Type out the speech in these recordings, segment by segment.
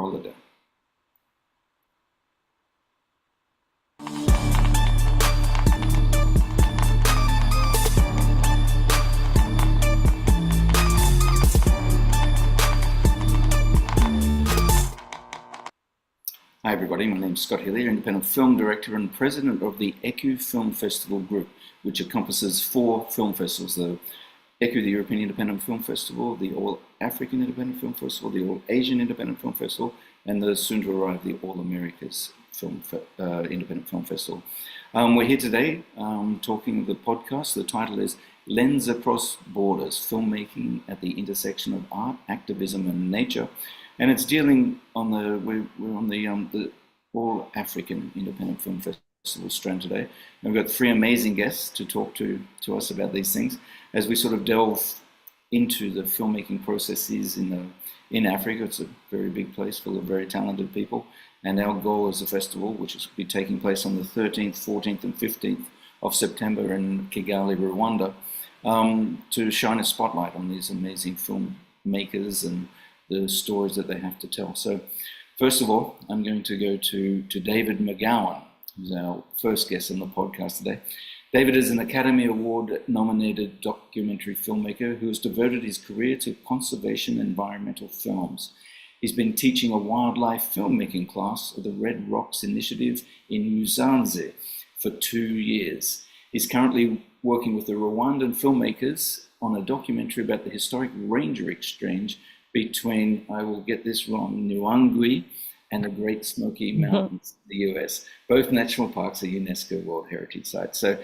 holiday. Hi everybody, my name is Scott Hillier, independent film director and president of the ECU Film Festival Group, which encompasses 4 film festivals: the ECU, the European Independent Film Festival, the All African Independent Film Festival, the All Asian Independent Film Festival, and the soon to arrive the All Americas Independent Film Festival. We're here today talking the podcast. The title is Lens Across Borders, Filmmaking at the Intersection of Art, Activism and Nature. And it's dealing on we're on the All African Independent Film Festival strand today. And we've got 3 amazing guests to talk to us about these things as we sort of delve into the filmmaking processes in Africa. It's a very big place full of very talented people. And our goal as a festival, which will be taking place on the 13th, 14th and 15th of September in Kigali, Rwanda, to shine a spotlight on these amazing filmmakers and the stories that they have to tell. So first of all, I'm going to go to David McGowan, who's our first guest on the podcast today. David is an Academy Award nominated documentary filmmaker who has devoted his career to conservation environmental films. He's been teaching a wildlife filmmaking class at the Red Rocks Initiative in Musanze for 2 years. He's currently working with the Rwandan filmmakers on a documentary about the historic ranger exchange between, I will get this wrong, Nyungwe and the Great Smoky Mountains in the US. Both national parks are UNESCO World Heritage Sites. So,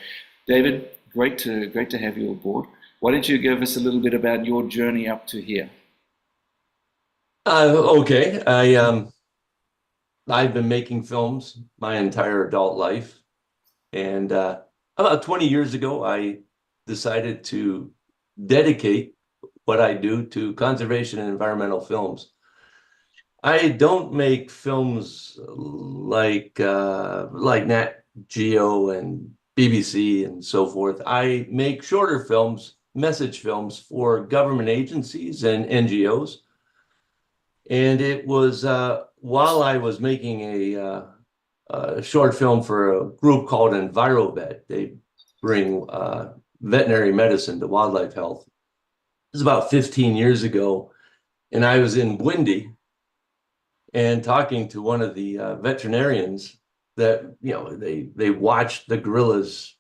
David, great to have you aboard. Why don't you give us a little bit about your journey up to here? Okay. I've been making films my entire adult life. And about 20 years ago, I decided to dedicate what I do to conservation and environmental films. I don't make films like Nat Geo and BBC and so forth. I make shorter films, message films for government agencies and NGOs. And it was while I was making a short film for a group called EnviroVet. They bring veterinary medicine to wildlife health. It was about 15 years ago, and I was in Bwindi and talking to one of the veterinarians that, they watched the gorillas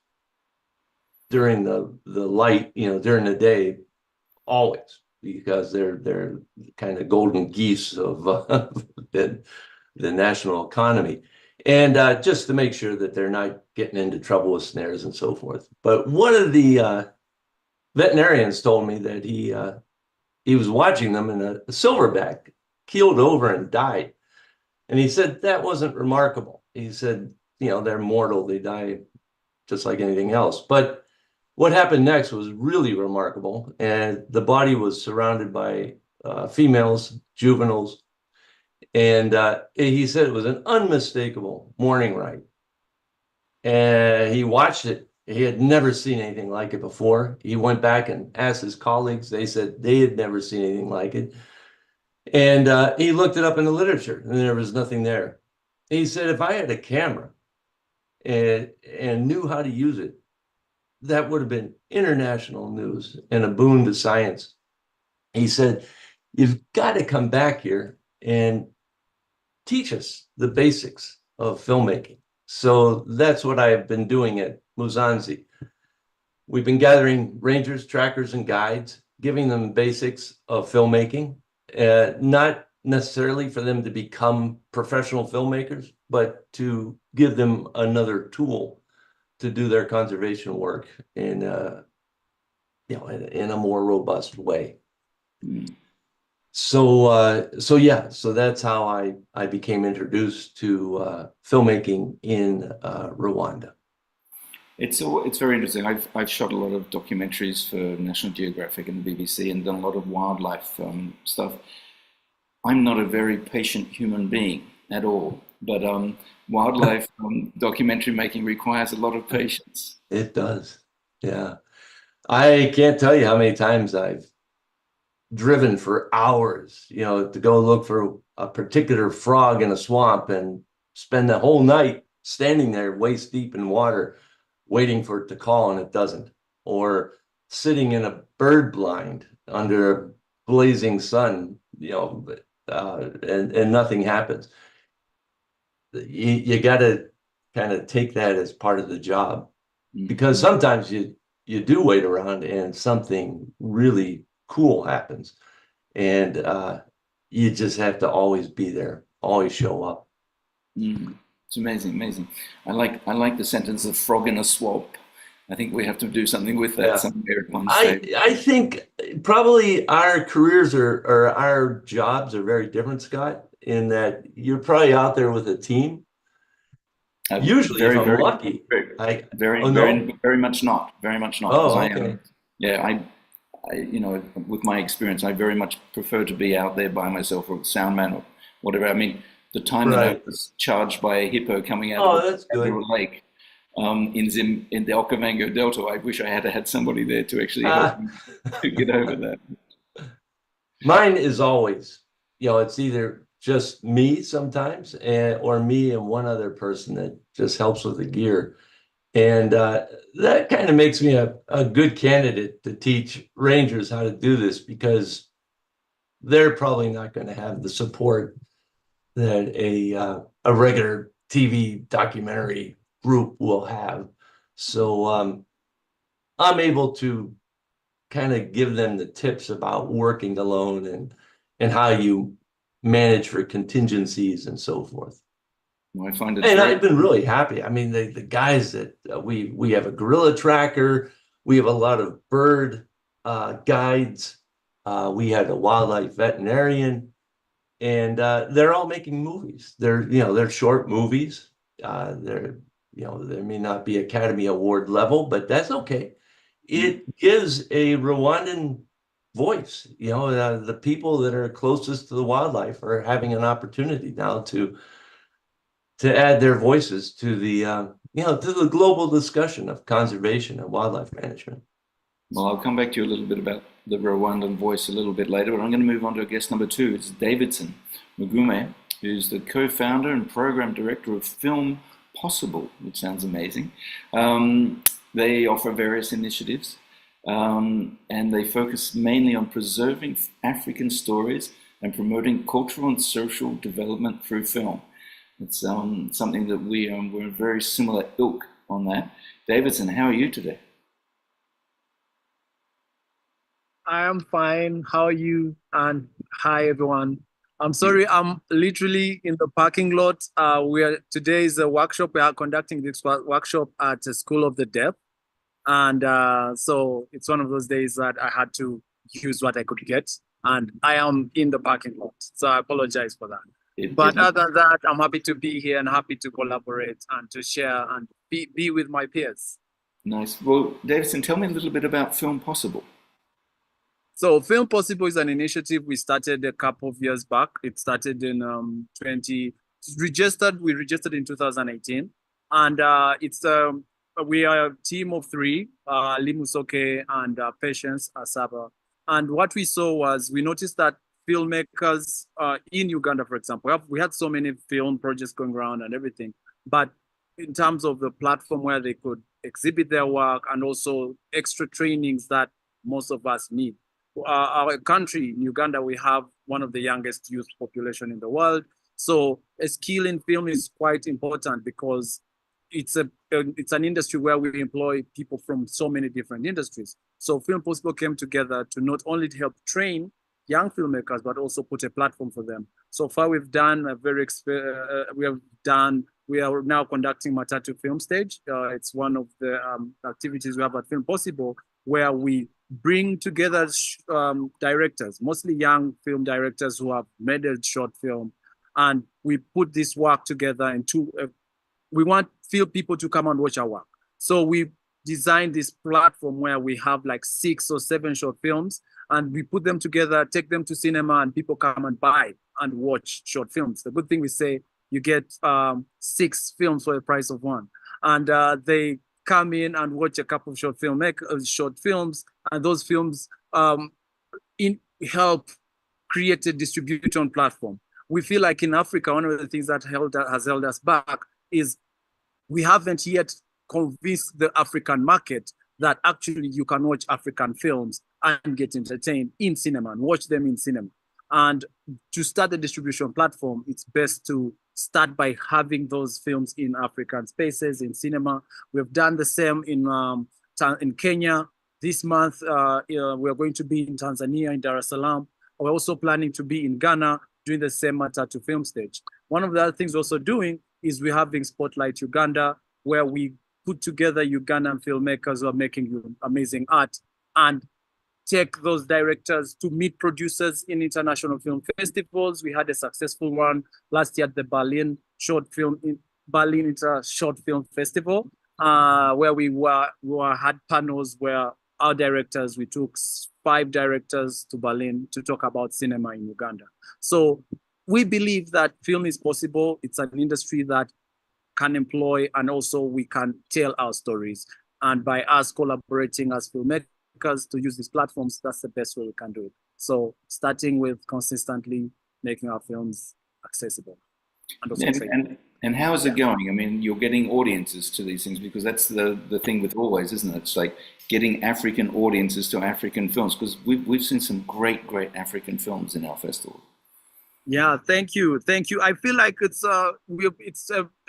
during the light, during the day, always, because they're kind of golden geese of the national economy. And just to make sure that they're not getting into trouble with snares and so forth. But one of the veterinarians told me that he was watching them and a silverback keeled over and died. And he said that wasn't remarkable. He said, they're mortal, they die just like anything else. But what happened next was really remarkable. And the body was surrounded by females, juveniles. And he said it was an unmistakable morning rite. And he watched it. He had never seen anything like it before. He went back and asked his colleagues. They said they had never seen anything like it. And he looked it up in the literature, and there was nothing there. He said, if I had a camera and knew how to use it, that would have been international news and a boon to science. He said, you've got to come back here and teach us the basics of filmmaking. So that's what I've been doing at Musanze. We've been gathering rangers, trackers, and guides, giving them basics of filmmaking, not necessarily for them to become professional filmmakers, but to give them another tool to do their conservation work in a more robust way. So that's how I became introduced to filmmaking in Rwanda. It's very interesting. I've shot a lot of documentaries for National Geographic and the BBC and done a lot of wildlife stuff. I'm not a very patient human being at all, but wildlife documentary making requires a lot of patience. It does, yeah. I can't tell you how many times I've driven for hours, to go look for a particular frog in a swamp and spend the whole night standing there waist deep in water, waiting for it to call and it doesn't, or sitting in a bird blind under a blazing sun, and nothing happens. You got to kind of take that as part of the job, because sometimes you do wait around and something really cool happens, and you just have to always be there, always show up. It's amazing, amazing. I like the sentence of frog in a swamp. I think we have to do something with that. Yeah. Some weird ones say. I think probably our careers or our jobs are very different, Scott, in that you're probably out there with a team. Usually, very, if I'm very, lucky, very, oh, no? very much not. Very much not. Oh, 'Cause okay. with my experience, I very much prefer to be out there by myself or sound man or whatever. I mean, the time that I Right. was charged by a hippo coming out Oh, of that's good. a lake in the Okavango Delta, I wish I had somebody there to actually help me to get over that. Mine is always, it's either just me sometimes, or me and one other person that just helps with the gear. And that kind of makes me a good candidate to teach rangers how to do this, because they're probably not going to have the support that a regular TV documentary group will have. So I'm able to kind of give them the tips about working alone and how you manage for contingencies and so forth. Well, I find it And very I've been really happy. I mean, the guys that we have a gorilla tracker, we have a lot of bird guides, we had a wildlife veterinarian, and they're all making movies. They're short movies. They may not be Academy Award level, but that's okay. It gives a Rwandan voice. The people that are closest to the wildlife are having an opportunity now to add their voices to the global discussion of conservation and wildlife management. Well, I'll come back to you a little bit about the Rwandan voice a little bit later, but I'm going to move on to guest number 2. It's Davidson Mugume, who's the co-founder and program director of Film Possible, which sounds amazing. They offer various initiatives, and they focus mainly on preserving African stories and promoting cultural and social development through film. It's something that we're very similar ilk on that. Davidson, how are you today? I am fine. How are you? And hi, everyone. I'm sorry, I'm literally in the parking lot. Today is a workshop. We are conducting this workshop at the School of the Deaf. And so it's one of those days that I had to use what I could get. And I am in the parking lot. So I apologize for that. But other than that, I'm happy to be here and happy to collaborate and to share and be with my peers. Nice. Well, Davidson, tell me a little bit about Film Possible. So Film Possible is an initiative we started a couple of years back. It started in we registered in 2018. And we are a team of 3, Limusoke and Patience Asaba. And what we saw was, we noticed that filmmakers in Uganda, for example, we had so many film projects going around and everything, but in terms of the platform where they could exhibit their work and also extra trainings that most of us need. Our country, in Uganda, we have one of the youngest youth population in the world. So a skill in film is quite important, because it's an industry where we employ people from so many different industries. So Film Possible came together to not only help train young filmmakers, but also put a platform for them. So far, we've done we are now conducting Matatu Film Stage. It's one of the activities we have at Film Possible, where we bring together directors, mostly young film directors who have made a short film, and we put this work together into we want people to come and watch our work. So we designed this platform where we have like 6 or 7 short films, and we put them together, take them to cinema, and people come and buy and watch short films. The good thing, we say you get 6 films for the price of 1. And they come in and watch a couple of short films, and those films help create a distribution platform. we feel like in Africa, one of the things that has held us back is we haven't yet convinced the African market that actually you can watch African films and get entertained in cinema and watch them in cinema. And to start a distribution platform, it's best to start by having those films in African spaces, in cinema. We've done the same in Kenya. This month, we're going to be in Tanzania, in Dar es Salaam. We're also planning to be in Ghana, doing the same Matatu film stage. One of the other things we're also doing is we're having Spotlight Uganda, where we put together Ugandan filmmakers who are making amazing art and take those directors to meet producers in international film festivals. We had a successful one last year at the Berlin Short Film Festival, where we had panels where our directors, we took 5 directors to Berlin to talk about cinema in Uganda. So we believe that film is possible. It's an industry that can employ, and also we can tell our stories. And by us collaborating as filmmakers to use these platforms, that's the best way we can do it. So starting with consistently making our films accessible. And also and how is it going? I mean, you're getting audiences to these things, because that's the thing with Always, isn't it? It's like getting African audiences to African films, because we've seen some great African films in our festival. Yeah, thank you. I feel like it's a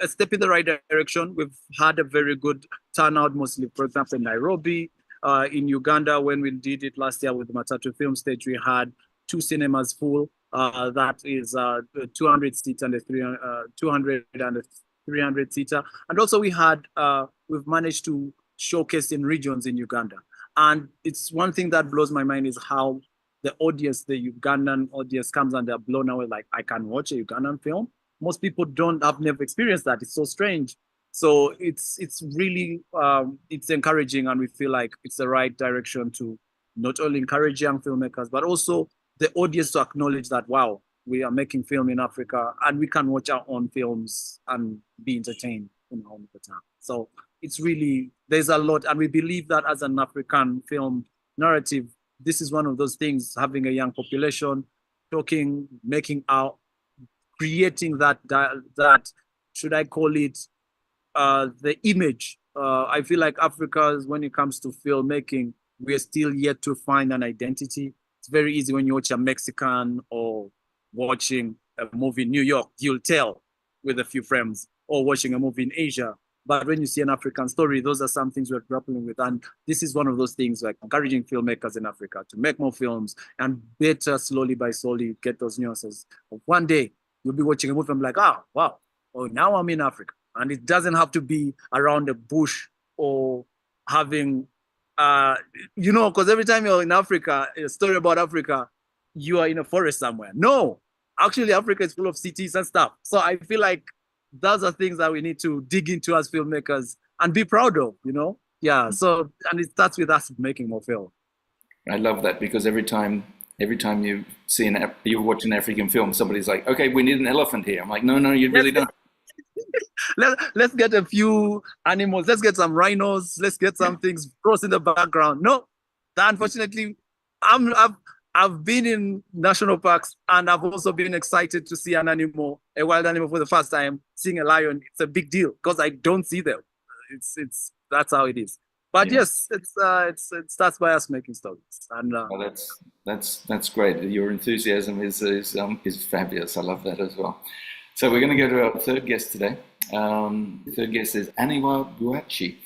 step in the right direction. We've had a very good turnout, mostly, for example, in Nairobi, in Uganda. When we did it last year with the Matatu Film Stage, we had 2 cinemas full. That is 200 seats and a 200 and a 300 seater. And also we've managed to showcase in regions in Uganda. And it's one thing that blows my mind is how the Ugandan audience comes and they're blown away, like, I can watch a Ugandan film. Most people have never experienced that. It's so strange. So it's really, it's encouraging, and we feel like it's the right direction to not only encourage young filmmakers, but also the audience to acknowledge that, wow, we are making film in Africa and we can watch our own films and be entertained in our own time. So it's really, there's a lot. And we believe that as an African film narrative, this is one of those things, having a young population, talking, making out, creating that should I call it, the image. I feel like Africa, when it comes to filmmaking, we are still yet to find an identity. It's very easy when you watch a Mexican or watching a movie in New York, you'll tell with a few frames, or watching a movie in Asia. But when you see an African story, those are some things we're grappling with. And this is one of those things, like encouraging filmmakers in Africa to make more films and better, slowly by slowly, get those nuances. One day, you'll be watching a movie and be like, oh, wow, oh, now I'm in Africa. And it doesn't have to be around the bush or having, because every time you're in Africa, a story about Africa, you are in a forest somewhere. No, actually, Africa is full of cities and stuff. So I feel like those are things that we need to dig into as filmmakers and be proud of, Yeah. So, and it starts with us making more film. I love that, because every time you watch an African film, somebody's like, okay, we need an elephant here. I'm like, no, you really don't. Let's get a few animals. Let's get some rhinos. Let's get some things cross in the background. No, unfortunately, I've been in national parks, and I've also been excited to see a wild animal for the first time. Seeing a lion, it's a big deal because I don't see them. It's that's how it is. But yeah. Yes, it starts by us making stories, and well, that's great. Your enthusiasm is fabulous. I love that as well. So we're going to go to our third guest today. The third guest is Aniwa Buachi,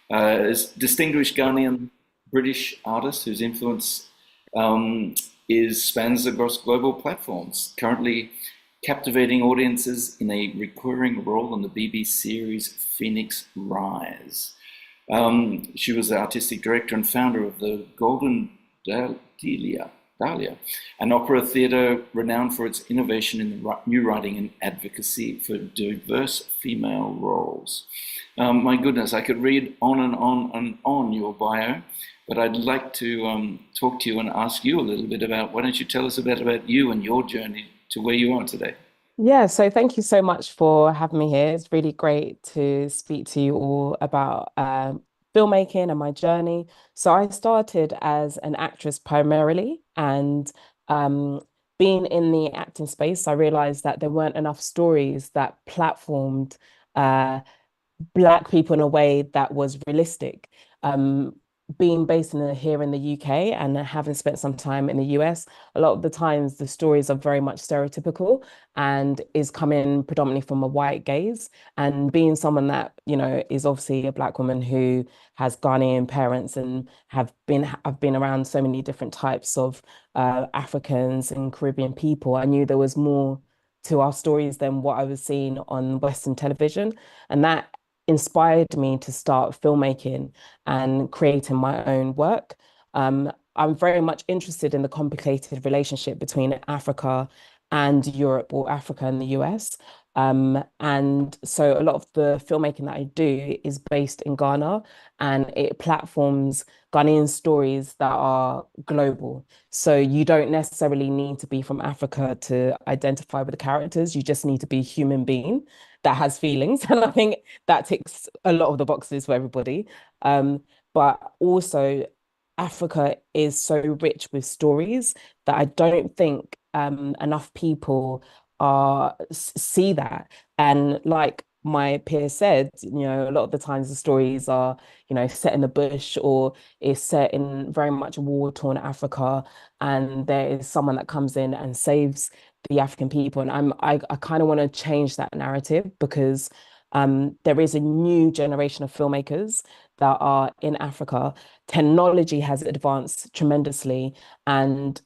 a distinguished Ghanaian British artist whose influence spans across global platforms, currently captivating audiences in a recurring role on the BBC series Phoenix Rise. She was the artistic director and founder of the Golden Dahlia, an opera theatre renowned for its innovation in new writing and advocacy for diverse female roles. My goodness, I could read on and on and on your bio, but I'd like to talk to you and ask you a little bit about, why don't you tell us a bit about you and your journey to where you are today? Yeah, so thank you so much for having me here. It's really great to speak to you all about filmmaking and my journey. So I started as an actress primarily, and being in the acting space, I realized that there weren't enough stories that platformed Black people in a way that was realistic. Being based here in the UK and having spent some time in the US, a lot of the times the stories are very much stereotypical and is coming predominantly from a white gaze. And being someone that, is obviously a Black woman who has Ghanaian parents and I've been around so many different types of Africans and Caribbean people, I knew there was more to our stories than what I was seeing on Western television. And that inspired me to start filmmaking and creating my own work. I'm very much interested in the complicated relationship between Africa and Europe, or Africa and the US. And so a lot of the filmmaking that I do is based in Ghana, and it platforms Ghanaian stories that are global. So you don't necessarily need to be from Africa to identify with the characters. You just need to be a human being that has feelings. And I think that ticks a lot of the boxes for everybody. But also, Africa is so rich with stories that I don't think enough people see that. And like my peer said, a lot of the times the stories are, set in the bush or is set in very much war-torn Africa, and there is someone that comes in and saves the African people. And I kind of want to change that narrative, because there is a new generation of filmmakers that are in Africa. Technology has advanced tremendously, and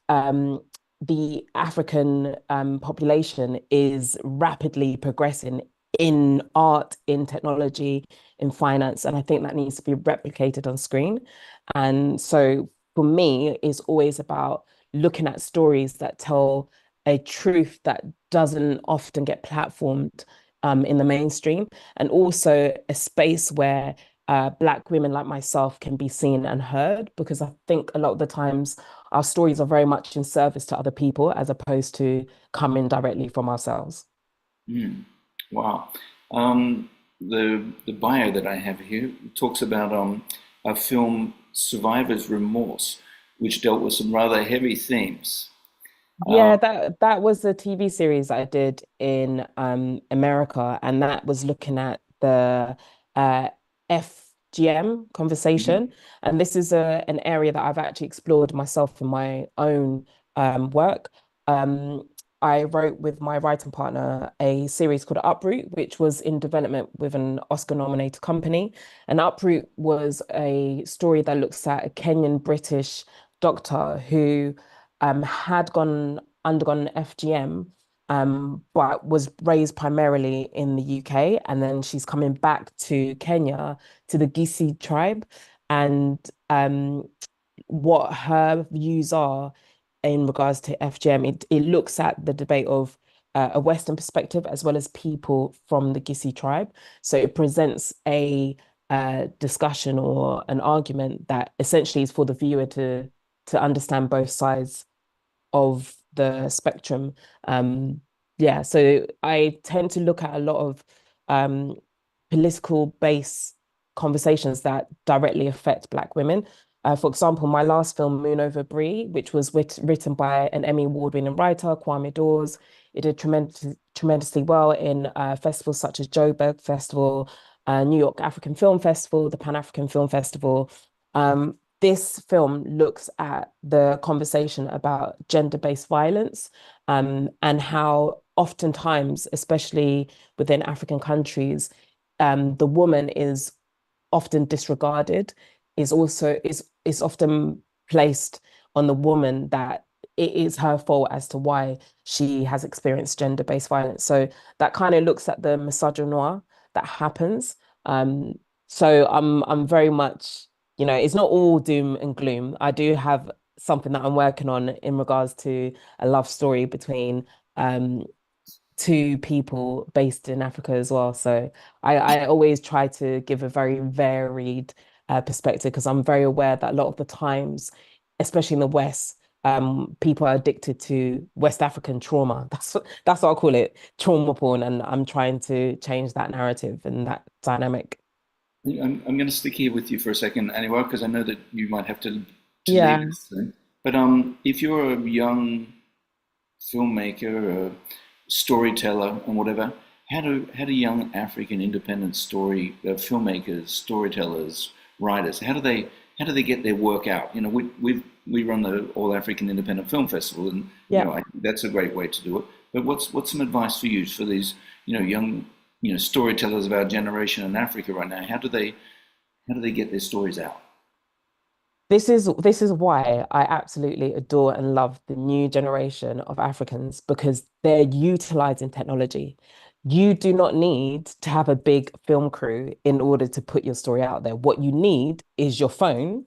the African population is rapidly progressing in art, in technology, in finance, and I think that needs to be replicated on screen. And so for me, it's always about looking at stories that tell a truth that doesn't often get platformed in the mainstream, and also a space where Black women like myself can be seen and heard, because I think a lot of the times our stories are very much in service to other people as opposed to coming directly from ourselves. Mm. Wow. The bio that I have here talks about a film, Survivor's Remorse, which dealt with some rather heavy themes. Yeah, that was the TV series I did in America, and that was looking at the FGM Mhm. conversation. And this is an area that I've actually explored myself in my own work. Um, I wrote with my writing partner a series called Uproot, which was in development with an Oscar-nominated company. And Uproot was a story that looks at a Kenyan British doctor who had undergone FGM, but was raised primarily in the UK. And then she's coming back to Kenya, to the Gisi tribe. And what her views are in regards to FGM, it looks at the debate of a Western perspective as well as people from the Gisi tribe. So it presents a discussion or an argument that essentially is for the viewer to understand both sides of the spectrum. Yeah, so I tend to look at a lot of um, political based conversations that directly affect Black women. For example, my last film, Moon Over Bree, which was written by an Emmy Award-winning writer, Kwame Dawes. It did tremendously well in festivals such as Joburg Festival, New York African Film Festival, the Pan-African Film Festival. This film looks at the conversation about gender-based violence, and how oftentimes, especially within African countries, the woman is often disregarded, is often placed on the woman that it is her fault as to why she has experienced gender-based violence. So that kind of looks at the misogynoir that happens. So I'm very much, it's not all doom and gloom. I do have something that I'm working on in regards to a love story between two people based in Africa as well. So I always try to give a very varied perspective, because I'm very aware that a lot of the times, especially in the West, people are addicted to West African trauma. That's what I call it, trauma porn, and I'm trying to change that narrative and that dynamic. I'm going to stick here with you for a second, anyway, because I know that you might have to leave Yeah. us soon. But if you're a young filmmaker, a storyteller, and whatever, how do young African independent story filmmakers, storytellers, writers, how do they get their work out? You know, we run the All African Independent Film Festival, and you Yeah. know, I think that's a great way to do it. But what's some advice for you for these, young, storytellers of our generation in Africa right now? How do they get their stories out? This is why I absolutely adore and love the new generation of Africans because they're utilizing technology. You do not need to have a big film crew in order to put your story out there. What you need is your phone,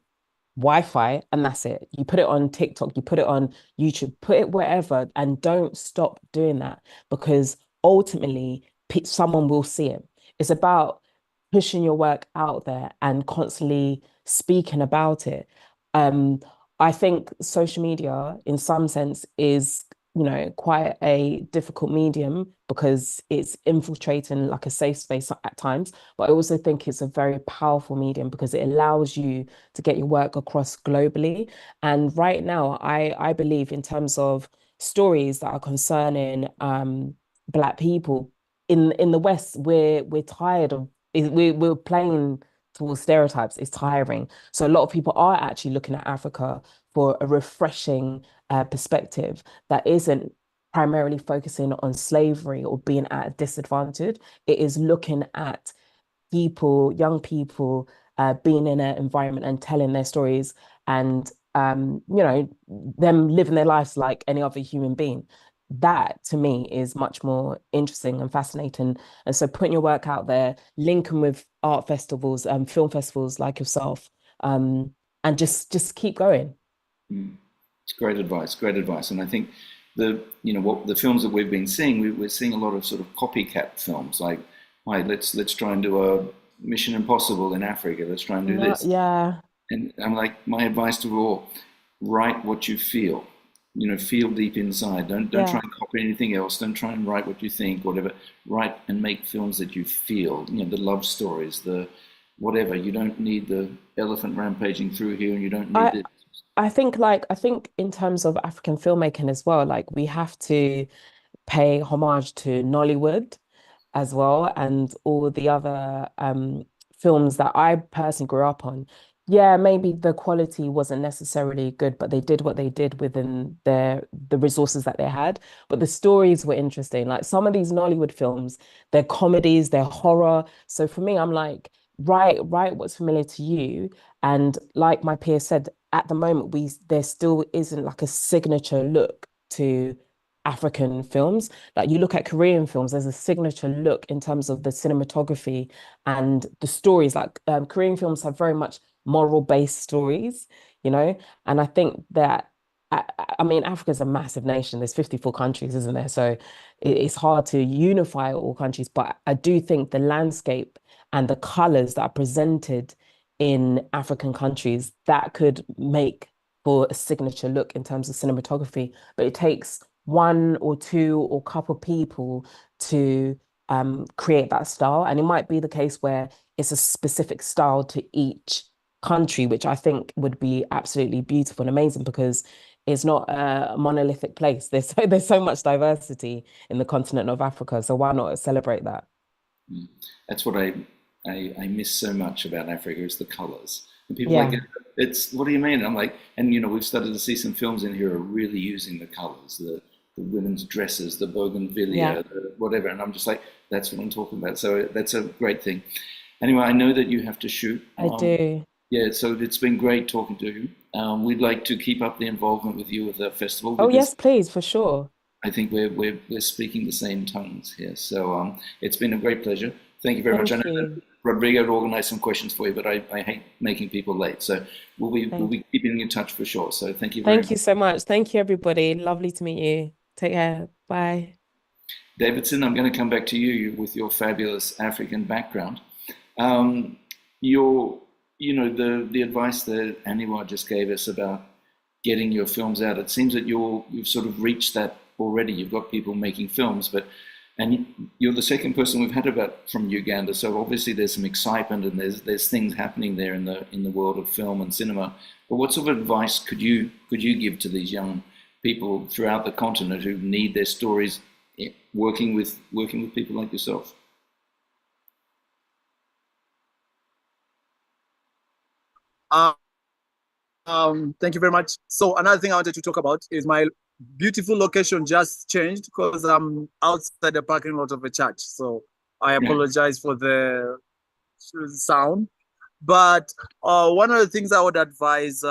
Wi-Fi, and that's it. You put it on TikTok, you put it on YouTube, put it wherever, and don't stop doing that because ultimately someone will see it. It's about pushing your work out there and constantly speaking about it. Um, I think social media, in some sense, is quite a difficult medium because it's infiltrating like a safe space at times. But I also think it's a very powerful medium because it allows you to get your work across globally. And right now, I believe in terms of stories that are concerning Black people in the West, we're tired of we're playing towards stereotypes. It's tiring. So a lot of people are actually looking at Africa for a refreshing perspective that isn't primarily focusing on slavery or being at a disadvantage. It is looking at people, young people, being in an environment and telling their stories and them living their lives like any other human being. That to me is much more interesting and fascinating. And so putting your work out there, linking with art festivals, film festivals like yourself, and just keep going. Mm. It's great advice, great advice. And I think what the films that we've been seeing, we're seeing a lot of sort of copycat films like, right, let's try and do a Mission Impossible in Africa. Let's try and do No, this. yeah, And I'm like, my advice to all, write what you feel. Feel deep inside. Don't try yeah. and copy anything else. Don't try and write what you think, whatever. Write and make films that you feel. The love stories, the whatever. You don't need the elephant rampaging through here, and you don't need I the. I think in terms of African filmmaking as well, like we have to pay homage to Nollywood as well and all the other films that I personally grew up on. Yeah, maybe the quality wasn't necessarily good, but they did what they did within the resources that they had. But the stories were interesting. Like some of these Nollywood films, they're comedies, they're horror. So for me, I'm like, write what's familiar to you. And like my peer said, at the moment, there still isn't like a signature look to African films. Like you look at Korean films, there's a signature look in terms of the cinematography and the stories. Like Korean films have very much moral-based stories, you know? And I think that, I, I mean, Africa's a massive nation. There's 54 countries, isn't there? So it's hard to unify all countries. But I do think the landscape and the colors that are presented in African countries, that could make for a signature look in terms of cinematography. But it takes one or two or couple people to create that style. And it might be the case where it's a specific style to each country, which I think would be absolutely beautiful and amazing because it's not a monolithic place. There's so much diversity in the continent of Africa. So why not celebrate that? Mm. That's what I miss so much about Africa is the colors. And people are like, Yeah, it's what do you mean? I'm like, and we've started to see some films in here are really using the colors, the women's dresses, the yeah, bougainvillea, the whatever. And I'm just like, that's what I'm talking about. So that's a great thing. Anyway, I know that you have to shoot. I do. Yeah, so it's been great talking to you. We'd like to keep up the involvement with you with the festival Oh, because yes, please, for sure. I think we're speaking the same tongues here. So it's been a great pleasure. Thank you very much. I Thank know that you. Rodrigo had organized some questions for you, but I hate making people late. So we'll Thank be keeping in touch for sure. So thank you very Thank much. you so much. Thank you, everybody. Lovely to meet you. Take care. Bye. Davidson, I'm going to come back to you with your fabulous African background. Um, your, the advice that Aniwa just gave us about getting your films out. It seems that you've sort of reached that already. You've got people making films, and you're the second person we've had about from Uganda. So obviously there's some excitement and there's things happening there in the world of film and cinema. But what sort of advice could you give to these young people throughout the continent who need their stories working with people like yourself? Thank you very much. So another thing I wanted to talk about is my beautiful location just changed because I'm outside the parking lot of a church. So I apologize for the sound. But one of the things I would advise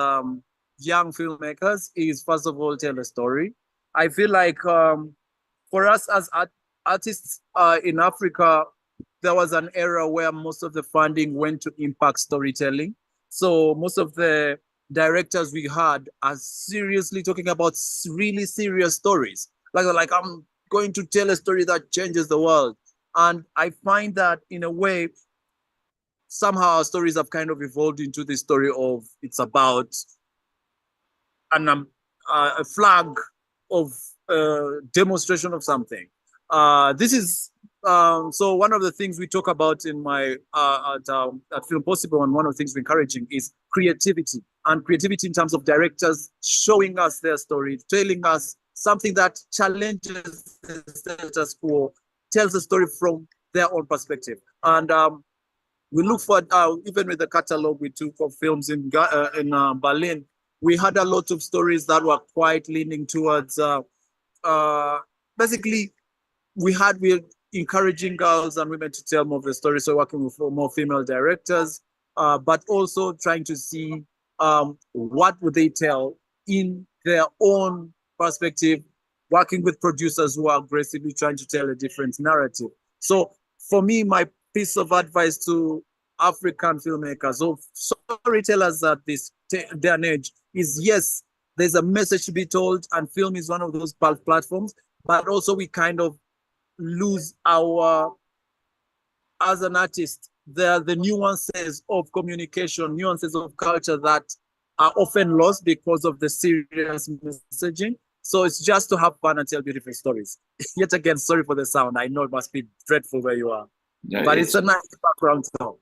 young filmmakers is, first of all, tell a story. I feel like for us as artists in Africa, there was an era where most of the funding went to impact storytelling. So most of the directors we had are seriously talking about really serious stories. Like I'm going to tell a story that changes the world. And I find that in a way, somehow our stories have kind of evolved into the story of it's about a flag of demonstration of something. This is so one of the things we talk about in my at Film Possible, and one of the things we're encouraging is creativity, and creativity in terms of directors showing us their story, telling us something that challenges the status quo, tells the story from their own perspective. And we look for even with the catalog we took of films in Berlin, we had a lot of stories that were quite leaning towards basically we're encouraging girls and women to tell more of the story, so working with more female directors, but also trying to see what would they tell in their own perspective, working with producers who are aggressively trying to tell a different narrative. So for me, my piece of advice to African filmmakers or storytellers at this day and age is, yes, there's a message to be told, and film is one of those platforms, but also we kind of lose our, as an artist, there are the nuances of communication, nuances of culture that are often lost because of the serious messaging. So it's just to have fun and tell beautiful stories. Yet again, sorry for the sound. I know it must be dreadful where you are, No, but it's a nice background song.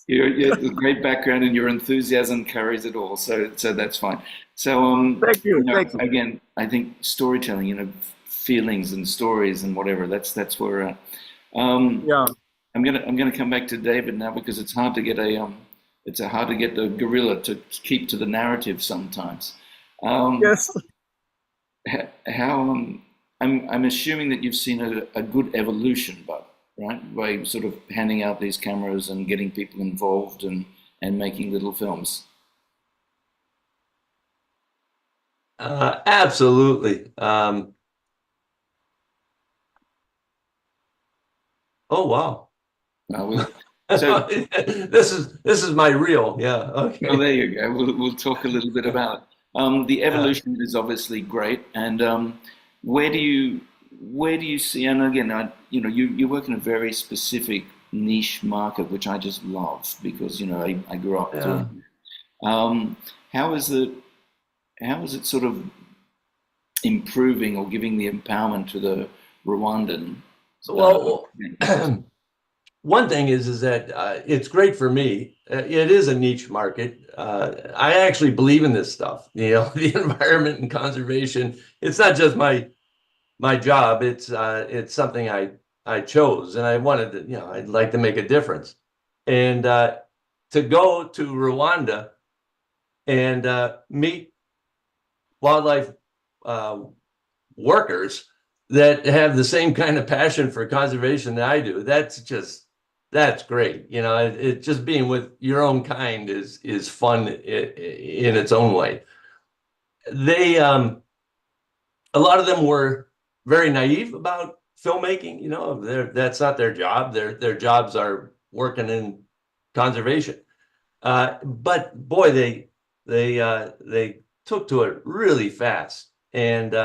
You're a great background, and your enthusiasm carries it all. So that's fine. So Thank you. you know, Thank you. again, I think storytelling, feelings and stories and whatever. That's where we're at. Yeah. I'm gonna come back to David now, because it's hard to get hard to get the gorilla to keep to the narrative sometimes. Yes. How I'm assuming that you've seen a good evolution, but right, by sort of handing out these cameras and getting people involved and making little films. Absolutely. Oh wow. So this is my reel. Yeah. Okay. well, there you go. We'll talk a little bit about the evolution is obviously great, and where do you see? And again, you work in a very specific niche market, which I just love, because I grew up doing. How is it sort of improving or giving the empowerment to the Rwandan? Well, one thing is that it's great for me. It is a niche market. I actually believe in this stuff. The environment and conservation. It's not just my job. It's something I chose, and I wanted to. I'd like to make a difference, and to go to Rwanda and meet wildlife workers that have the same kind of passion for conservation that I do. That's great. It just being with your own kind is fun in its own way. They a lot of them were very naive about filmmaking. That's not their job. Their jobs are working in conservation. But boy, they took to it really fast, and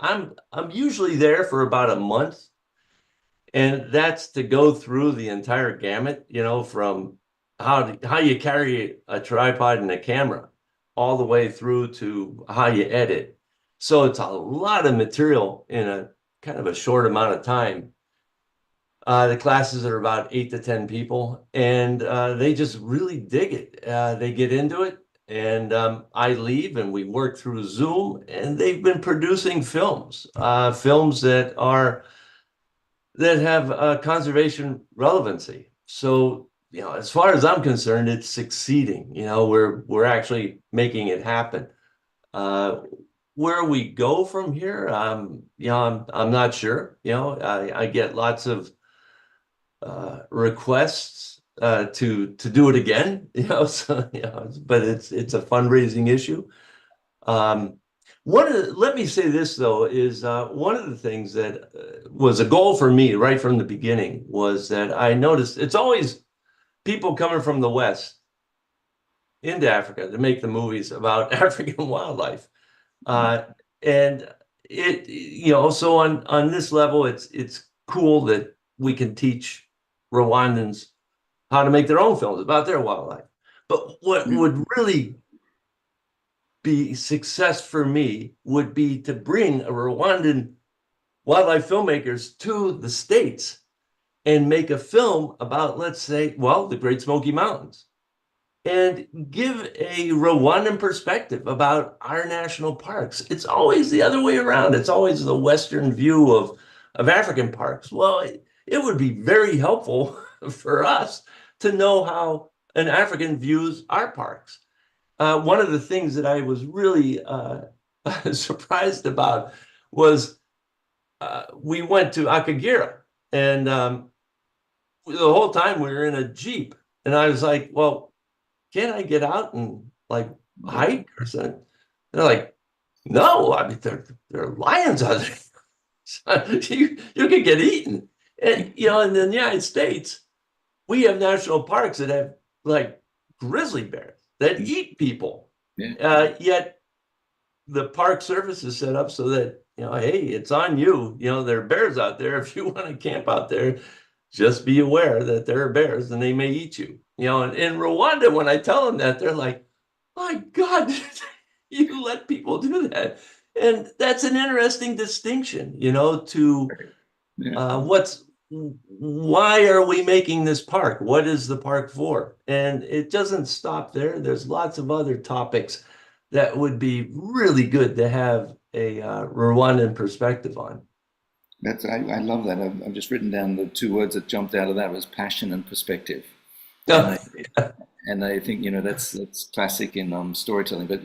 I'm usually there for about a month, and that's to go through the entire gamut, from how you carry a tripod and a camera, all the way through to how you edit. So it's a lot of material in a kind of a short amount of time. The classes are about 8 to 10 people, and they just really dig it. They get into it. And I leave and we work through Zoom, and they've been producing films, films that have conservation relevancy. So, as far as I'm concerned, it's succeeding. We're actually making it happen. Where we go from here, I'm not sure. I get lots of requests to do it again. So but it's a fundraising issue. Let me say this though, is one of the things that was a goal for me right from the beginning was that I noticed it's always people coming from the West into Africa to make the movies about African wildlife. And so on this level, it's cool that we can teach Rwandans how to make their own films about their wildlife. But what would really be success for me would be to bring a Rwandan wildlife filmmakers to the States and make a film about, let's say, the Great Smoky Mountains, and give a Rwandan perspective about our national parks. It's always the other way around. It's always the Western view of African parks. Well, it would be very helpful for us to know how an African views our parks. One of the things that I was really surprised about was we went to Akagera, and the whole time we were in a Jeep, and I was like, well, can I get out and hike or something? They're like, no, I mean, there are lions out there. So you could get eaten. And, in the United States, we have national parks that have grizzly bears that eat people. Yeah. Yet the Park Service is set up so that, hey, it's on you. There are bears out there. If you want to camp out there, just be aware that there are bears and they may eat you. And in Rwanda, when I tell them that, they're like, my God, you let people do that. And that's an interesting distinction, to why are we making this park? What is the park for? And it doesn't stop there. There's lots of other topics that would be really good to have a Rwandan perspective on. I love that. I've just written down the two words that jumped out of that was passion and perspective. Oh. And I think that's classic in storytelling. But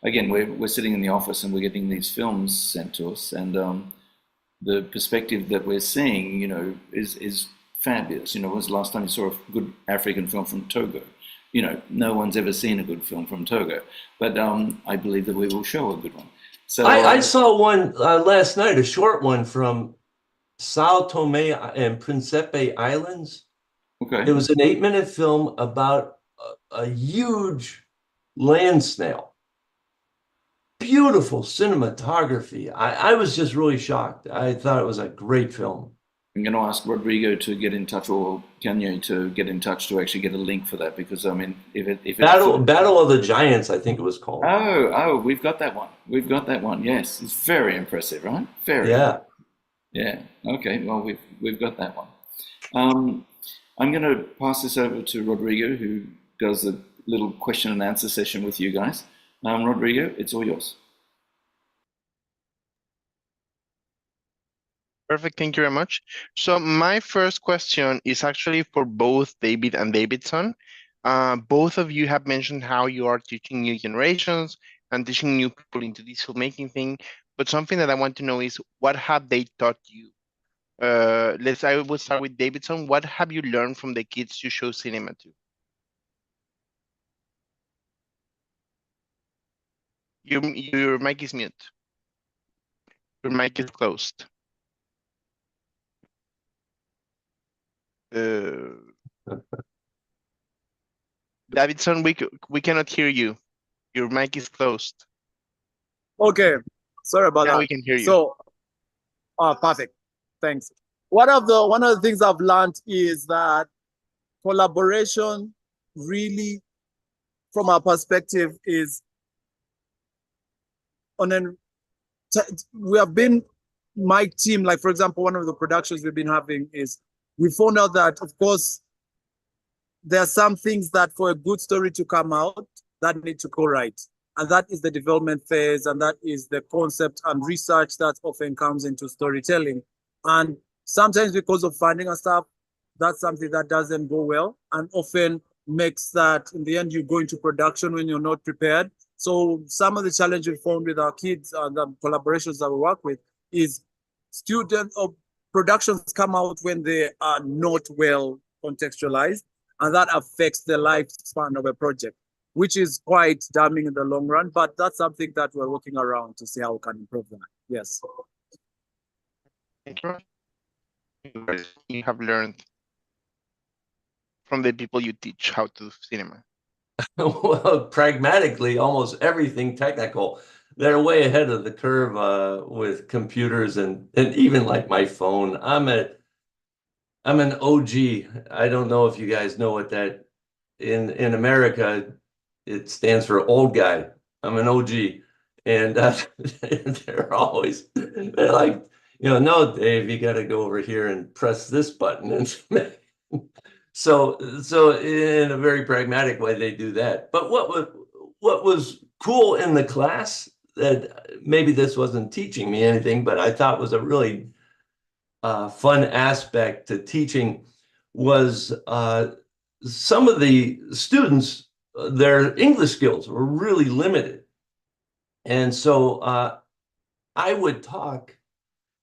again, we're sitting in the office and we're getting these films sent to us, and the perspective that we're seeing, is fabulous. When was the last time you saw a good African film from Togo? No one's ever seen a good film from Togo, but I believe that we will show a good one. So I saw one last night, a short one from Sao Tome and Principe Islands. Okay. It was an 8-minute film about a huge land snail. Beautiful cinematography. I was just really shocked. I thought it was a great film. I'm going to ask Rodrigo to get in touch, or Kanye to get in touch to actually get a link for that, because I mean, if Battle of the Giants, I think it was called. Oh, we've got that one. We've got that one. Yes, it's very impressive, right? Very. Yeah. Yeah. Okay. Well, we've got that one. I'm going to pass this over to Rodrigo, who does a little question and answer session with you guys. Rodrigo, it's all yours. Perfect. Thank you very much. So my first question is actually for both David and Davidson. Both of you have mentioned how you are teaching new generations and teaching new people into this filmmaking thing. But something that I want to know is, what have they taught you? I will start with Davidson. What have you learned from the kids you show cinema to? Your mic is mute. Your mic is closed. Davidson, we cannot hear you. Your mic is closed. Okay, sorry about Now that. we can hear you. So, perfect. Thanks. One of the things I've learned is that collaboration really, from our perspective, is my team, like for example, one of the productions we've been having is, we found out that, of course, there are some things that for a good story to come out, that need to co-write. And that is the development phase, and that is the concept and research that often comes into storytelling. And sometimes because of funding and stuff, that's something that doesn't go well, and often makes that in the end you go into production when you're not prepared. So some of the challenge we found with our kids and the collaborations that we work with is student or productions come out when they are not well contextualized, and that affects the lifespan of a project, which is quite damning in the long run. But that's something that we're working around to see how we can improve that. Yes. Thank you. You have learned from the people you teach how to do cinema. Well, pragmatically, almost everything technical. They're way ahead of the curve with computers and even like my phone. I'm an OG. I don't know if you guys know what that in America it stands for old guy. I'm an OG, and they're always they're like, no, Dave, you got to go over here and press this button and. So in a very pragmatic way, they do that. But what was cool in the class that maybe this wasn't teaching me anything, but I thought was a really fun aspect to teaching was some of the students, their English skills were really limited. And so I would talk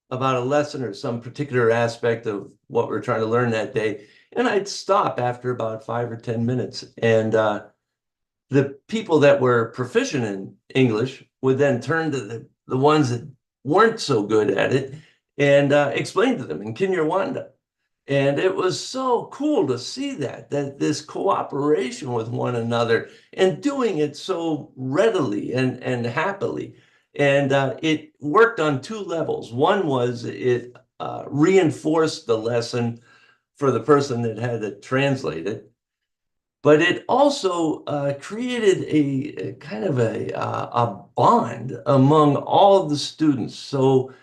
about a lesson or some particular aspect of what we're trying to learn that day. And I'd stop after about 5 or 10 minutes. And the people that were proficient in English would then turn to the ones that weren't so good at it and explain to them in Kinyarwanda. And it was so cool to see that this cooperation with one another and doing it so readily and happily. And it worked on two levels. One was it reinforced the lesson for the person that had to translate it, but it also created a kind of a bond among all of the students. So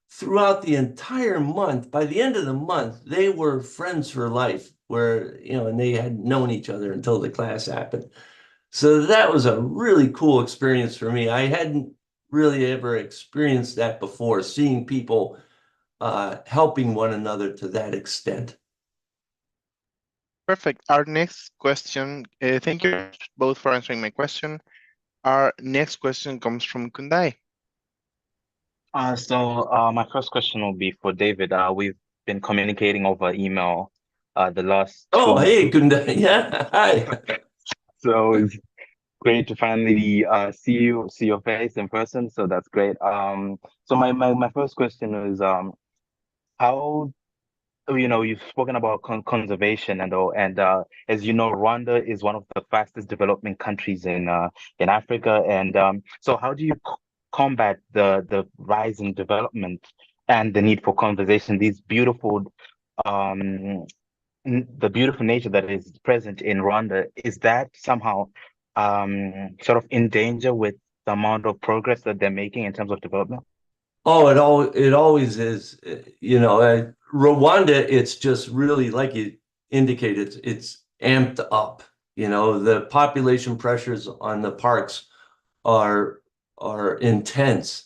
throughout the entire month, by the end of the month, they were friends for life, where, and they had known each other until the class happened. So that was a really cool experience for me. I hadn't really ever experienced that before, seeing people helping one another to that extent. Perfect. Our next question, thank you both for answering my question. Our next question comes from Kundai. My first question will be for David. We've been communicating over email the last 2 Oh, months. hey, Kundai. Yeah, hi. So it's great to finally see your face in person. So that's great. So my first question is how, you've spoken about conservation and all, and as you know, Rwanda is one of the fastest developing countries in Africa, and so how do you combat the rise in development and the need for conservation? These beautiful, the beautiful nature that is present in Rwanda, is that somehow sort of in danger with the amount of progress that they're making in terms of development? Oh, it always is. Rwanda, it's just really, like you indicated, it's amped up. The population pressures on the parks are intense.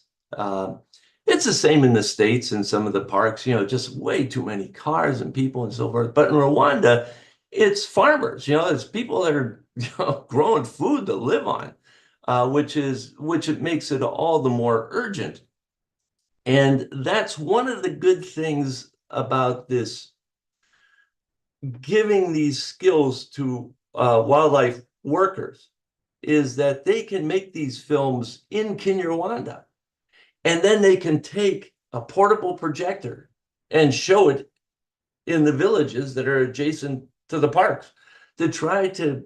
It's the same in the States in some of the parks, just way too many cars and people and so forth. But in Rwanda, it's farmers, it's people that are growing food to live on, which it makes it all the more urgent. And that's one of the good things about this, giving these skills to wildlife workers, is that they can make these films in Kinyarwanda, and then they can take a portable projector and show it in the villages that are adjacent to the parks to try to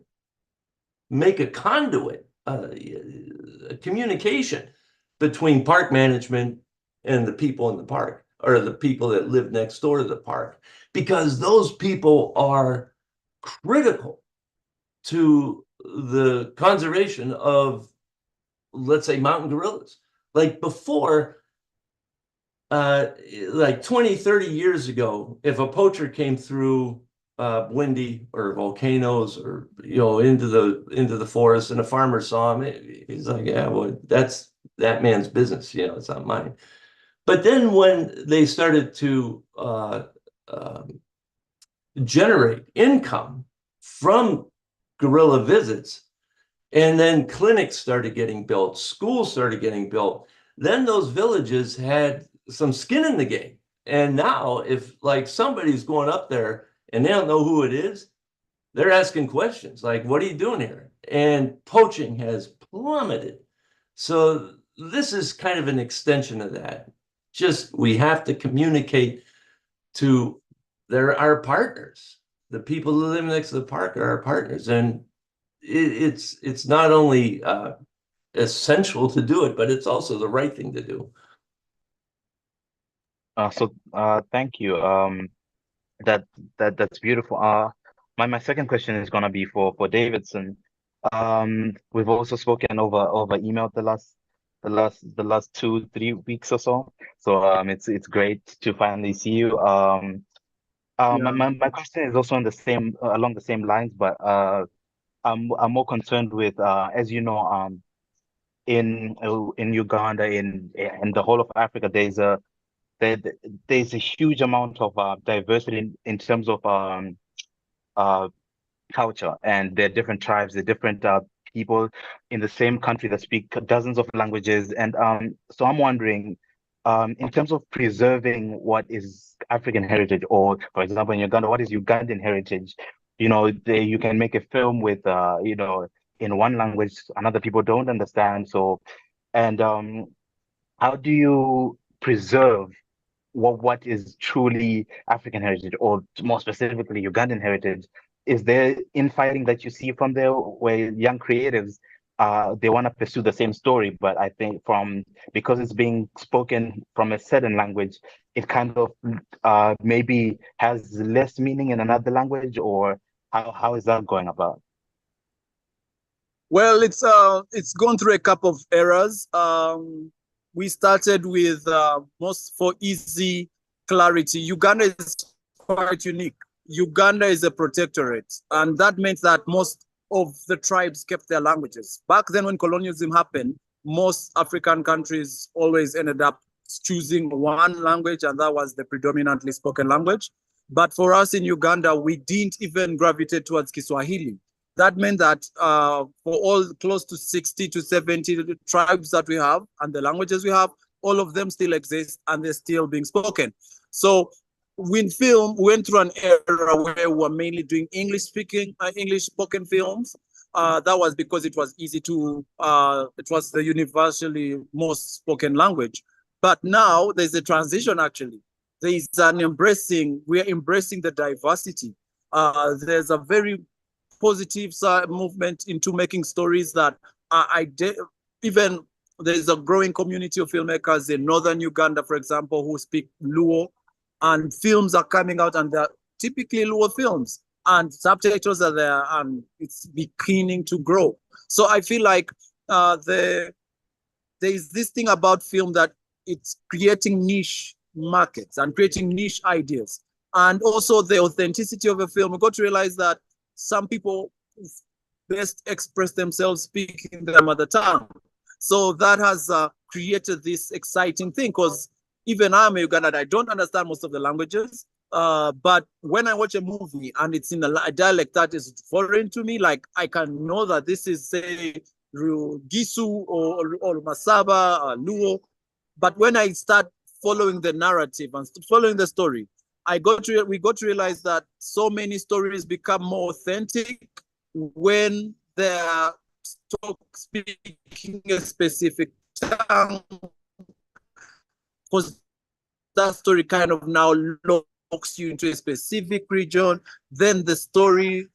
make a conduit, a communication between park management and the people in the park, or the people that live next door to the park, because those people are critical to the conservation of, let's say, mountain gorillas. Like before, like 20, 30 years ago, if a poacher came through windy or volcanoes or into the forest, and a farmer saw him. He's like, yeah, well, that's that man's business, it's not mine. But then when they started to generate income from gorilla visits, and then clinics started getting built, schools started getting built, then those villages had some skin in the game. And now if like somebody's going up there and they don't know who it is, they're asking questions like, what are you doing here? And poaching has plummeted. So this is kind of an extension of that. Just we have to communicate to our partners. The people who live next to the park are our partners. And it's not only essential to do it, but it's also the right thing to do. Thank you. That's beautiful. My second question is gonna be for Davidson. We've also spoken over email the last 2-3 weeks or so. So it's great to finally see you. My question is also on along the same lines, but I'm more concerned with as you know, in Uganda, in the whole of Africa, there's a huge amount of diversity in terms of culture, and there are different tribes, there are different people in the same country that speak dozens of languages, and so I'm wondering, in terms of preserving what is African heritage, or for example in Uganda, what is Ugandan heritage? You can make a film with in one language another people don't understand. So, and how do you preserve what is truly African heritage, or more specifically Ugandan heritage? Is there infighting that you see from there, where young creatives they want to pursue the same story, but I think because it's being spoken from a certain language, it kind of maybe has less meaning in another language, or how is that going about? Well, it's gone through a couple of eras. We started with most for easy clarity. Uganda is quite unique. Uganda is a protectorate, and that meant that most of the tribes kept their languages. Back then, when colonialism happened, most African countries always ended up choosing one language, and that was the predominantly spoken language. But for us in Uganda, we didn't even gravitate towards Kiswahili. That meant that for all close to 60 to 70 tribes that we have and the languages we have, all of them still exist and they're still being spoken. So in film, we went through an era where we were mainly doing English spoken films. That was because it was easy to, it was the universally most spoken language. But now there's a transition actually. There's an we're embracing the diversity. There's a very positive movement into making stories that even there's a growing community of filmmakers in northern Uganda, for example, who speak Luo, and films are coming out, and they're typically Luo films, and subtitles are there, and it's beginning to grow. So I feel like there is this thing about film that it's creating niche markets and creating niche ideas, and also the authenticity of a film. We got to realize that some people best express themselves speaking their mother tongue. So that has created this exciting thing, because even I'm a Ugandan, I don't understand most of the languages. But when I watch a movie and it's in a dialect that is foreign to me, like I can know that this is, say, Gisu or Masaba or Luo. But when I start following the narrative and following the story, we got to realize that so many stories become more authentic when they're speaking a specific tongue, because that story kind of now locks you into a specific region. Then the story,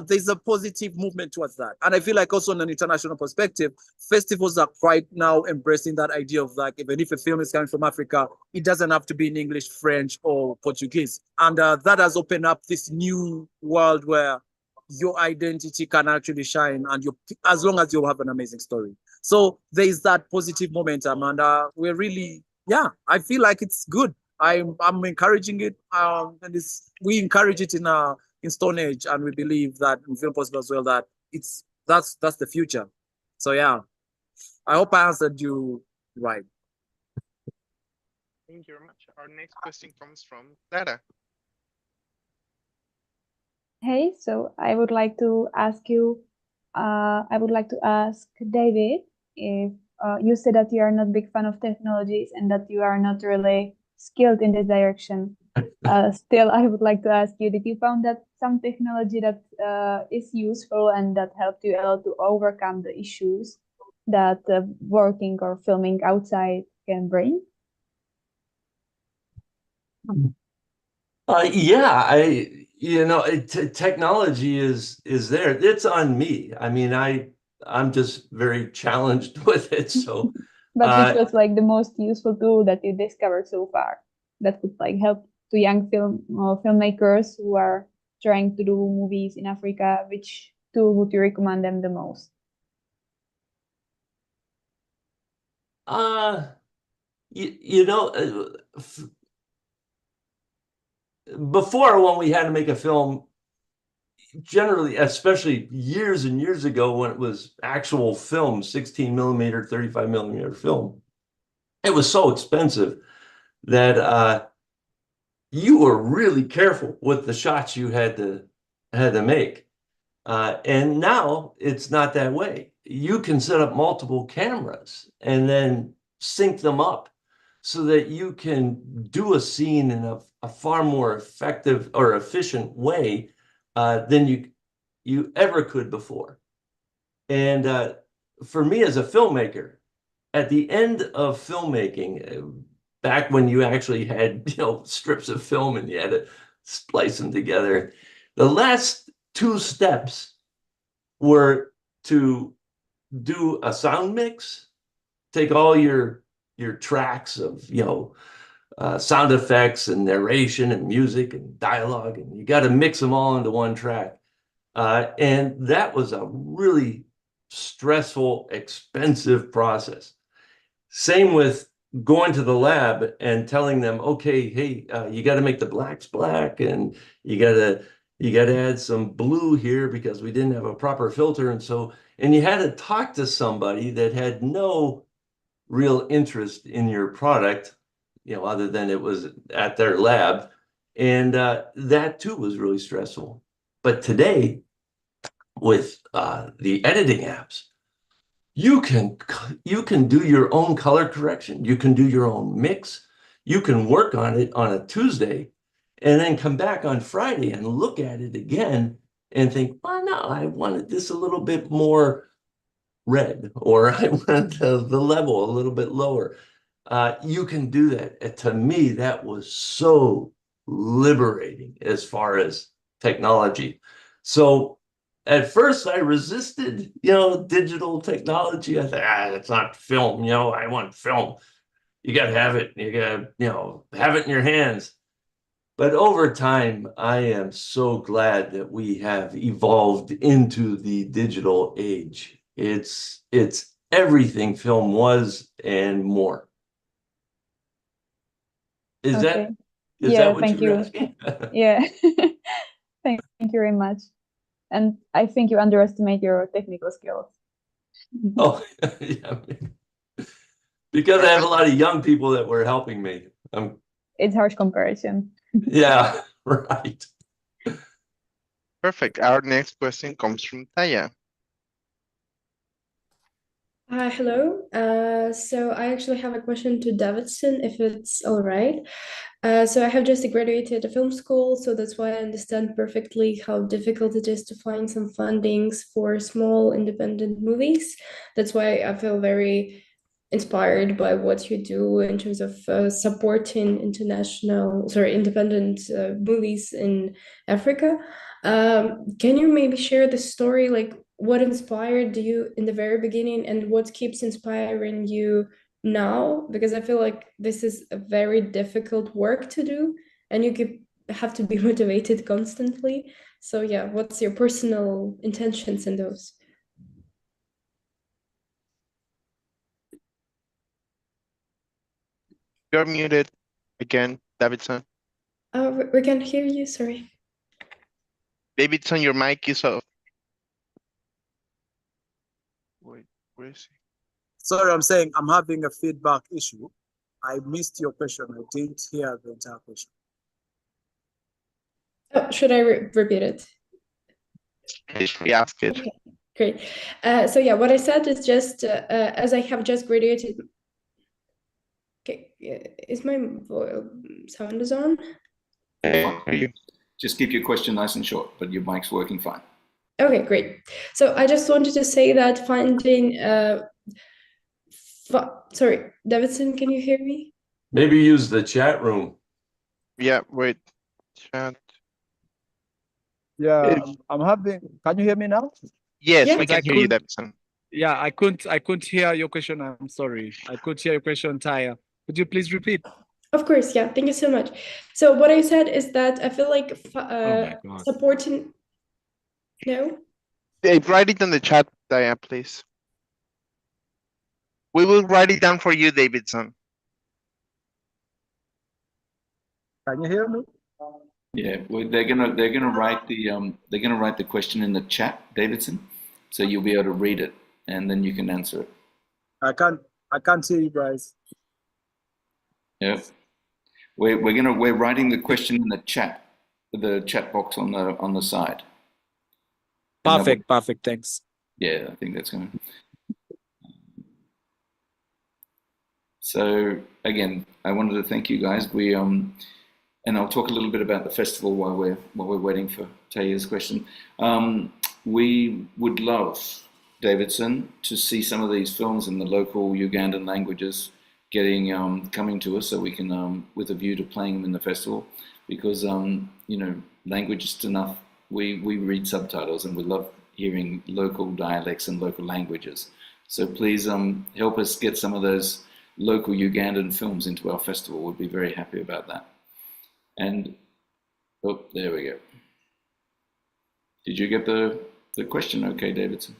there's a positive movement towards that. And I feel like also on an international perspective, festivals are quite now embracing that idea of like, even if a film is coming from Africa, it doesn't have to be in English, French, or Portuguese. And that has opened up this new world where your identity can actually shine, and as long as you have an amazing story. So there is that positive momentum, and we're really, I feel like it's good. I'm encouraging it, and we encourage it in Stone Age, and we believe that in Film Possible as well that that's the future. So yeah, I hope I answered you right. Thank you very much. Our next question comes from Clara. Hey, so I would like to ask David if you said that you are not big fan of technologies and that you are not really skilled in this direction. Still, I would like to ask you, did you found that some technology that is useful and that helped you a lot to overcome the issues that working or filming outside can bring? Yeah, technology is there. It's on me. I mean, I'm just very challenged with it. So, But which was like the most useful tool that you discovered so far that would like help to young filmmakers who are trying to do movies in Africa? Which tool would you recommend them the most? Before, when we had to make a film, generally, especially years and years ago, when it was actual film, 16 millimeter, 35 millimeter film, it was so expensive that you were really careful with the shots you had to make. And now it's not that way. You can set up multiple cameras and then sync them up so that you can do a scene in a far more effective or efficient way than you ever could before. And for me as a filmmaker, at the end of filmmaking, back when you actually had strips of film and you had to splice them together, the last two steps were to do a sound mix, take all your tracks of sound effects and narration and music and dialogue, and you got to mix them all into one track. And that was a really stressful, expensive process. Same with going to the lab and telling them, okay, hey, you got to make the blacks black, and you got to add some blue here because we didn't have a proper filter, and you had to talk to somebody that had no real interest in your product, other than it was at their lab, and that too was really stressful. But today, with the editing apps, you can do your own color correction. You can do your own mix. You can work on it on a Tuesday and then come back on Friday and look at it again and think, well, no, I wanted this a little bit more red, or I wanted the level a little bit lower. You can do that. And to me, that was so liberating as far as technology. So at first I resisted, digital technology. I thought, it's not film, I want film. You got to have it. You got to, have it in your hands. But over time, I am so glad that we have evolved into the digital age. It's everything film was and more. Is Okay. that what Thank you were you. asking? Yeah. Thank you very much. And I think you underestimate your technical skills. Oh, yeah. Because I have a lot of young people that were helping me. It's harsh comparison. Yeah, right. Perfect. Our next question comes from Taya. Hello. So I actually have a question to Davidson, if it's all right. So I have just graduated a film school, so that's why I understand perfectly how difficult it is to find some fundings for small independent movies. That's why I feel very inspired by what you do in terms of supporting independent movies in Africa. Can you maybe share the story, like what inspired you in the very beginning and what keeps inspiring you now? Because I feel like this is a very difficult work to do and you have to be motivated constantly. So yeah, what's your personal intentions in those? You're muted again. Davidson. We can't hear you, sorry. Davidson, your mic is off. Wait, where is he? Sorry, I'm saying I'm having a feedback issue. I missed your question. I didn't hear the entire question. Oh, should I repeat it? We asked it. Okay, great. So yeah, what I said is just as I have just graduated. Okay, is my sound is on? Just keep your question nice and short, but your mic's working fine. Okay, great. So I just wanted to say that finding sorry, Davidson, can you hear me? Maybe use the chat room. Yeah, wait. Chat. Yeah, I'm having. Can you hear me now? Yes, Yeah. we can hear you, Davidson. Yeah, I couldn't hear your question. I'm sorry. I couldn't hear your question, Taya. Could you please repeat? Of course, yeah. Thank you so much. So what I said is that I feel like my God. supporting. No. Hey, write it in the chat, Daya, please. We will write it down for you, Davidson. Can you hear me? Yeah, well, they're gonna write the question in the chat, Davidson, so you'll be able to read it and then you can answer it. I can't hear you guys. Yeah, we're writing the question in the chat box on the side. Perfect, thanks. Yeah, I think that's gonna. So again, I wanted to thank you guys. And I'll talk a little bit about the festival while we're waiting for Taya's question. We would love, Davidson, to see some of these films in the local Ugandan languages coming to us, so we can with a view to playing them in the festival, because language is enough. We read subtitles and we love hearing local dialects and local languages. So please help us get some of those local Ugandan films into our festival. We'd be very happy about that. And oh, there we go. Did you get the question okay, Davidson?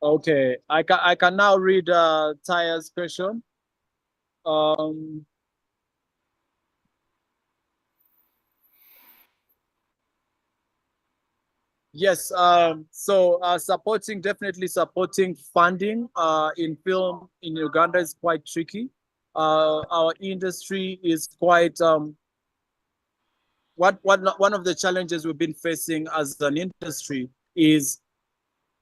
Okay, I can now read Taya's question. Yes, so definitely supporting funding in film in Uganda is quite tricky. Our industry is quite one of the challenges we've been facing as an industry is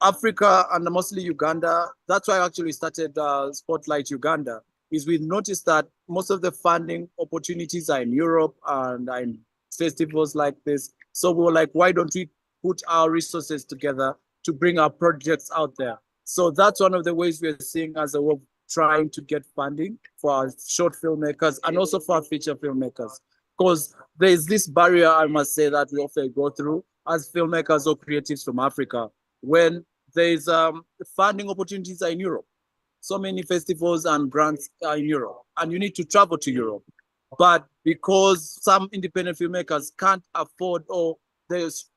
Africa and mostly Uganda. That's why I actually started Spotlight Uganda, is we noticed that most of the funding opportunities are in Europe and are in festivals like this. So we were like, why don't we put our resources together to bring our projects out there? So that's one of the ways we're seeing as a way of trying to get funding for our short filmmakers and also for our feature filmmakers. Because there is this barrier, I must say, that we often go through as filmmakers or creatives from Africa, when there's funding opportunities are in Europe. So many festivals and grants are in Europe, and you need to travel to Europe. But because some independent filmmakers can't afford, or there's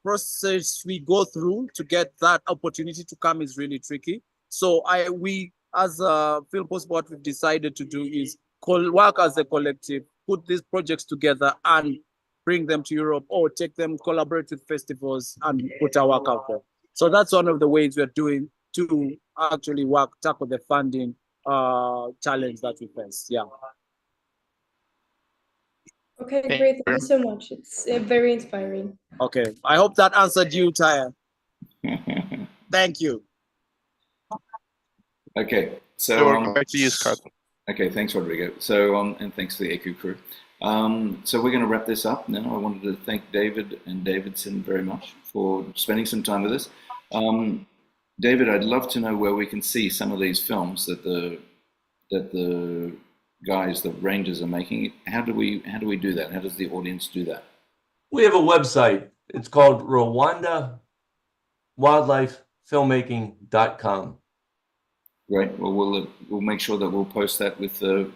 process we go through to get that opportunity to come is really tricky. So we as Film Possible, what we've decided to do is work as a collective, put these projects together and bring them to Europe, or take them, collaborate with festivals and put our work out there. So that's one of the ways we're doing to actually tackle the funding challenge that we face. Yeah. Okay, great. Thank you so much. It's very inspiring. Okay, I hope that answered you, Taya. Thank you. Okay, so back to you, Scott. Okay, thanks, Rodrigo. So and thanks to the ECU crew. So we're going to wrap this up now. I wanted to thank David and Davidson very much for spending some time with us. David, I'd love to know where we can see some of these films that the guys, the Rangers, are making. How do we do that? How does the audience do that? We have a website. It's called RwandaWildlifeFilmmaking.com. Great. Well, we'll make sure that we'll post that with the.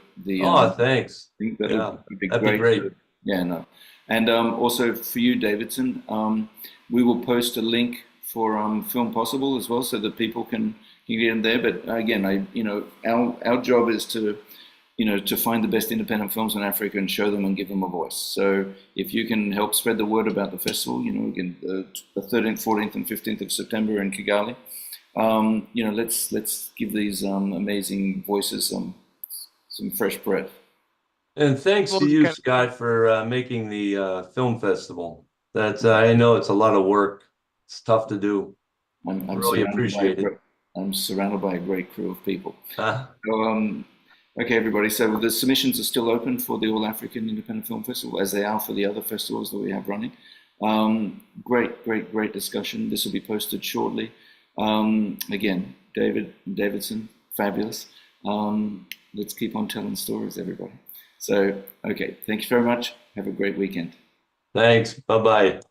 Thanks. That'd be great. Yeah, no. And also for you, Davidson, we will post a link for Film Possible as well, so that people can get in there. But again, our job is to you know, to find the best independent films in Africa and show them and give them a voice. So if you can help spread the word about the festival, you know, again, the 13th, 14th, and 15th of September in Kigali, you know, let's give these amazing voices some fresh breath. And thanks Well, to you, Scott- Scott, for making the film festival. That's I know it's a lot of work. It's tough to do. I'm Really surrounded by appreciate it. I'm surrounded by a great crew of people. Uh, So, okay, everybody. So the submissions are still open for the All African Independent Film Festival, as they are for the other festivals that we have running. Great discussion. This will be posted shortly. Again, Davidson, fabulous. Let's keep on telling stories, everybody. So, okay, thank you very much. Have a great weekend. Thanks. Bye-bye.